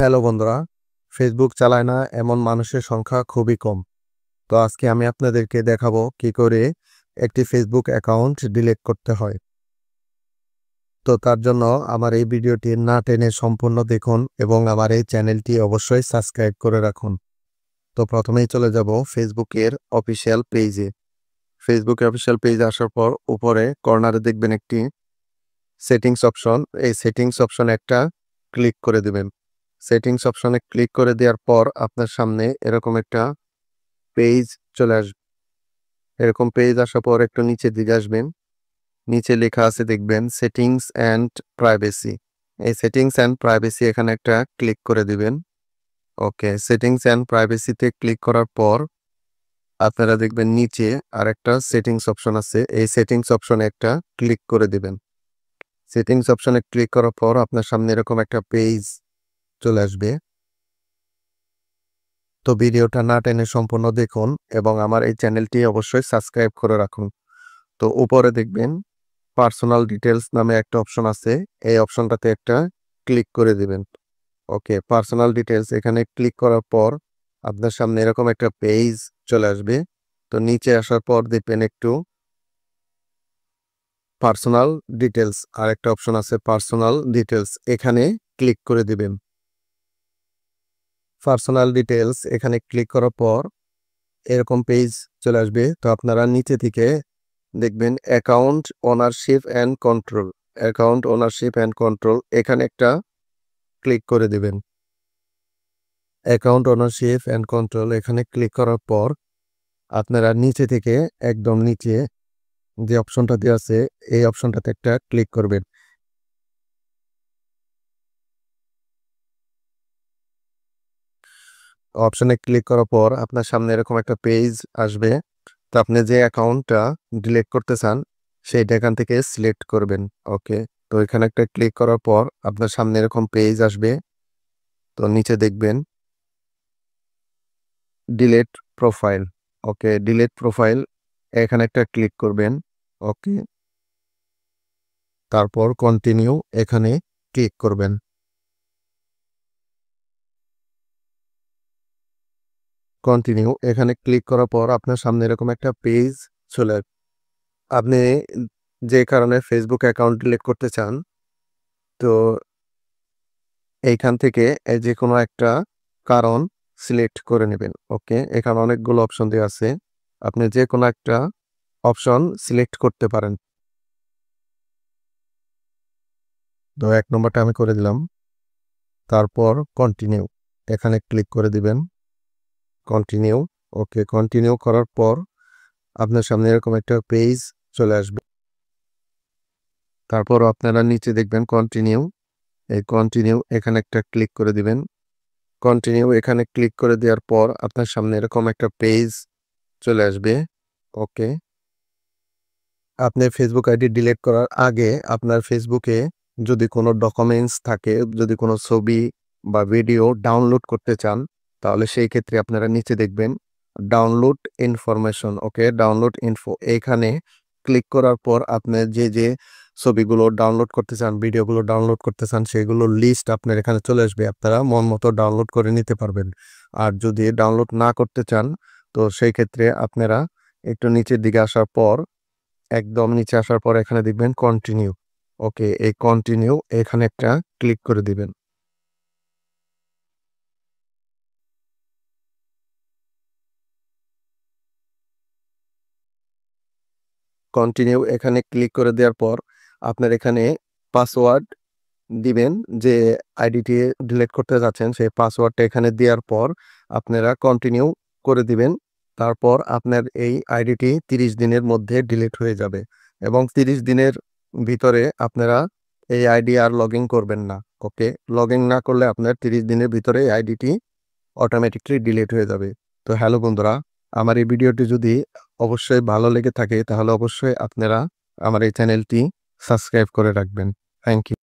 Hello বন্ধুরা, Facebook চালায় না এমন মানুষের সংখ্যা খুবই কম। তো আজকে আমি আপনাদেরকে দেখাবো কি করে একটি ফেসবুক অ্যাকাউন্ট ডিলিট করতে হয়। তো তার জন্য আমার এই ভিডিওটি না টেনে সম্পূর্ণ দেখুন এবং আমার এই চ্যানেলটি অবশ্যই সাবস্ক্রাইব করে রাখুন। তো প্রথমেই চলে যাব ফেসবুকের অফিসিয়াল পেজে। ফেসবুকের অফিসিয়াল পেজে আসার পর উপরে কর্নারে দেখবেন একটি সেটিংস অপশন। এই সেটিংস অপশনে একটা ক্লিক করে দেবেন। সেটিংস অপশনে ক্লিক করে দেওয়ার পর আপনার সামনে এরকম একটা পেজ চলে আসবে। এরকম পেজ আসার পর একটু নিচের দিকে আসবেন। নিচে লেখা আছে দেখবেন সেটিংস অ্যান্ড প্রাইভেসি। এই সেটিংস অ্যান্ড প্রাইভেসি এখানে একটা ক্লিক করে দিবেন। ওকে, সেটিংস অ্যান্ড প্রাইভেসিতে ক্লিক করার পর আপনারা দেখবেন নিচে আরেকটা সেটিংস অপশন আছে। এই সেটিংস অপশনে একটা ক্লিক করে দিবেন। সেটিংস অপশনে ক্লিক করার পর আপনার সামনে এরকম একটা পেজ চলে আসবে। তো ভিডিওটা না টেনে সম্পূর্ণ দেখুন এবং আমার এই চ্যানেলটি অবশ্যই সাবস্ক্রাইব করে রাখুন। তো উপরে দেখবেন পার্সোনাল ডিটেলস নামে একটা অপশন আছে। এই অপশনটাতে একটা ক্লিক করে দিবেন। ওকে, পার্সোনাল ডিটেলস এখানে ক্লিক করার পর আপনার সামনে এরকম একটা পেজ চলে আসবে। তো নিচে আসার পর দেখবেন একটু পার্সোনাল ডিটেলস আর একটা অপশন আছে পার্সোনাল ডিটেলস, এখানে ক্লিক করে দিবেন। পার্সোনাল ডিটেলস এখানে ক্লিক করার পর এরকম পেজ চলে আসবে। তো আপনারা নিচে থেকে দেখবেন account ownership and control, account ownership and control এখানে একটা ক্লিক করে দিবেন। অ্যাকাউন্ট ওনারশিপ অ্যান্ড কন্ট্রোল এখানে ক্লিক করার পর আপনারা নিচে থেকে একদম নিচে যে অপশনটা দেওয়া আছে এই অপশনটাতে একটা ক্লিক করবেন। অপশনে ক্লিক করার পর আপনার সামনে এরকম একটা পেজ আসবে। তো আপনি যে অ্যাকাউন্টটা ডিলিট করতে চান সেইটা এখান থেকে সিলেক্ট করবেন। ওকে, তো এখানে একটা ক্লিক করার পর আপনার সামনে এরকম পেজ আসবে। তো নিচে দেখবেন ডিলিট প্রোফাইল। ওকে, ডিলিট প্রোফাইল এখানে একটা ক্লিক করবেন। ওকে, তারপর কন্টিনিউ এখানে ক্লিক করবেন। কন্টিনিউ এখানে ক্লিক করার পর আপনার সামনে এরকম একটা পেজ চলে আসবে। আপনি যে কারণে ফেসবুক অ্যাকাউন্ট ডিলিট করতে চান, তো এইখান থেকে যে কোনো একটা কারণ সিলেক্ট করে নেবেন। ওকে, এখানে অনেকগুলো অপশন দেওয়া আছে, আপনি যে কোনো একটা অপশন সিলেক্ট করতে পারেন। তো 1 নম্বরটা আমি করে দিলাম। তারপর কন্টিনিউ এখানে ক্লিক করে দিবেন। কন্টিনিউ। ওকে, কন্টিনিউ করার পর আপনার সামনে এরকম একটা পেজ চলে আসবে। তারপর আপনারা নিচে দেখবেন কন্টিনিউ, এই কন্টিনিউ এখানে একটা ক্লিক করে দিবেন। কন্টিনিউ এখানে ক্লিক করে দেওয়ার পর আপনার সামনে এরকম একটা পেজ চলে আসবে। ওকে, আপনি ফেসবুক আইডি ডিলিট করার আগে আপনার ফেসবুকে যদি কোনো ডকুমেন্টস থাকে, যদি কোনো ছবি বা ভিডিও ডাউনলোড করতে চান, তাহলে সেই ক্ষেত্রে আপনারা নিচে দেখবেন ডাউনলোড ইনফরমেশন। ওকে, ডাউনলোড ইনফো এইখানে ক্লিক করার পর আপনি যে ছবিগুলো ডাউনলোড করতে চান, ভিডিওগুলো ডাউনলোড করতে চান, সেগুলোর লিস্ট আপনার এখানে চলে আসবে। আপনারা মন মতো ডাউনলোড করে নিতে পারবেন। আর যদি ডাউনলোড না করতে চান, তো সেই ক্ষেত্রে আপনারা একটু নিচের দিকে আসার পর, একদম নিচে আসার পর এখানে দেখবেন কন্টিনিউ। ওকে, এই কন্টিনিউ এখানে একটা ক্লিক করে দিবেন। কন্টিনিউ এখানে ক্লিক করে দেওয়ার পর আপনার এখানে পাসওয়ার্ড দিবেন। যে আইডিটি ডিলিট করতে যাচ্ছেন সেই পাসওয়ার্ডটা এখানে দেওয়ার পর আপনারা কন্টিনিউ করে দিবেন। তারপর আপনার এই আইডিটি 30 দিনের মধ্যে ডিলিট হয়ে যাবে এবং 30 দিনের ভিতরে আপনারা এই আইডি আর লগ ইন করবেন না। ওকে, লগ ইন না করলে আপনার 30 দিনের ভিতরে এই আইডিটি অটোমেটিকলি ডিলিট হয়ে যাবে। তো হ্যালো বন্ধুরা, আমার এই ভিডিওটি যদি অবশ্যই ভালো লেগে থাকে তাহলে অবশ্যই আপনারা আমার এই চ্যানেলটি সাবস্ক্রাইব করে রাখবেন। Thank you.